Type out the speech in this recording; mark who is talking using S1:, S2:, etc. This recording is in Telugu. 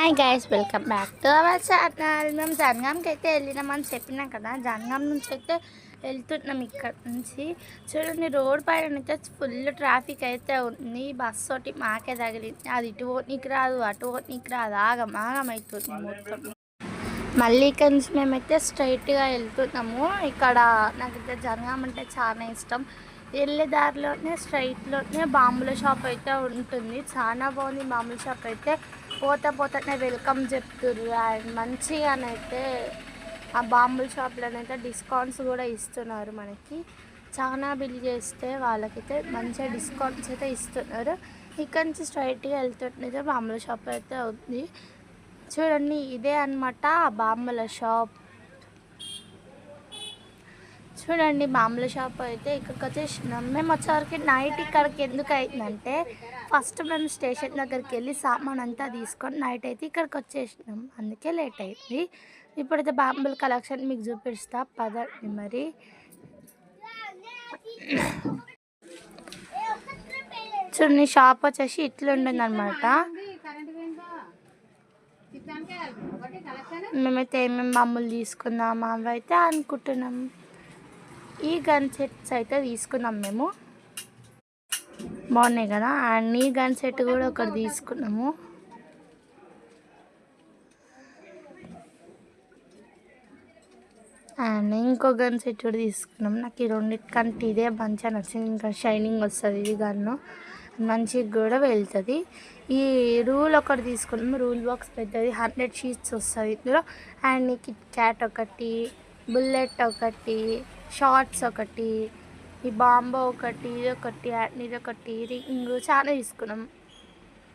S1: Hi guys, welcome back to our channel. మేము జనగాంకి అయితే వెళ్ళినామని చెప్పినాం కదా. జనగాం నుంచి అయితే వెళ్తున్నాం. ఇక్కడ నుంచి చూడండి, రోడ్ పైన అయితే ఫుల్ ట్రాఫిక్ అయితే ఉంది. బస్సు ఒకటి మాకే తగిలింది. అది ఇటు పోనీకి రాదు, అటు పోనీకి రాదు, ఆగం అవుతుంది మొత్తం. మళ్ళీ ఇక్కడ నుంచి మేమైతే స్ట్రైట్గా వెళ్తున్నాము. ఇక్కడ నాకైతే జనగాం అంటే చాలా ఇష్టం. వెళ్ళే దారిలోనే స్ట్రైట్లోనే బాంబుల షాప్ అయితే ఉంటుంది. చాలా బాగుంది బాంబుల షాప్ అయితే. పోతానే వెల్కమ్ చెప్తుర్రు. అండ్ మంచిగానైతే ఆ బాంబుల షాప్లోనైతే డిస్కౌంట్స్ కూడా ఇస్తున్నారు. మనకి చాలా బిల్ చేస్తే వాళ్ళకైతే మంచిగా డిస్కౌంట్స్ అయితే ఇస్తున్నారు. ఇక్కడ నుంచి స్ట్రైట్గా వెళ్తుంటే బాంబుల షాప్ అయితే ఉంది. చూడండి, ఇదే అన్నమాట బాంబుల షాప్. చూడండి, బాంబుల షాప్ అయితే ఇక్కడికి వచ్చేసినాం. మేము వచ్చేవరకు నైట్ ఇక్కడికి ఎందుకు అయిందంటే, ఫస్ట్ మేము స్టేషన్ దగ్గరికి వెళ్ళి సామాన్ అంతా తీసుకొని నైట్ అయితే ఇక్కడికి వచ్చేసినాం. అందుకే లేట్ అయింది. ఇప్పుడైతే బాంబుల కలెక్షన్ మీకు చూపిస్తా పదండి. మరి చూడండి, షాప్ వచ్చేసి ఇట్లుంటుంది అనమాట. మేమైతే ఏమేమి బాంబులు తీసుకుందాం అవి అయితే అనుకుంటున్నాం. ఈ గన్ సెట్స్ అయితే తీసుకున్నాం మేము, బాగున్నాయి కదా. అండ్ ఈ గన్ సెట్ కూడా ఒకటి తీసుకున్నాము. అండ్ ఇంకో గన్ సెట్ కూడా తీసుకున్నాం. నాకు ఈ రెండింటికంటే ఇదే మంచిగా నచ్చింది. ఇంకా షైనింగ్ వస్తుంది ఈ గన్ను, మంచిగా కూడా వెళ్తుంది. ఈ రూల్ ఒకటి తీసుకున్నాం. రూల్ బాక్స్ పెద్దది, 100 షీట్స్ వస్తుంది ఇందులో. అండ్ కిట్ క్యాట్ ఒకటి, బుల్లెట్ ఒకటి, షార్ట్స్ ఒకటి, ఈ బాంబో ఒకటి, ఇది ఒకటి, రింగ్ చాలా తీసుకున్నాం.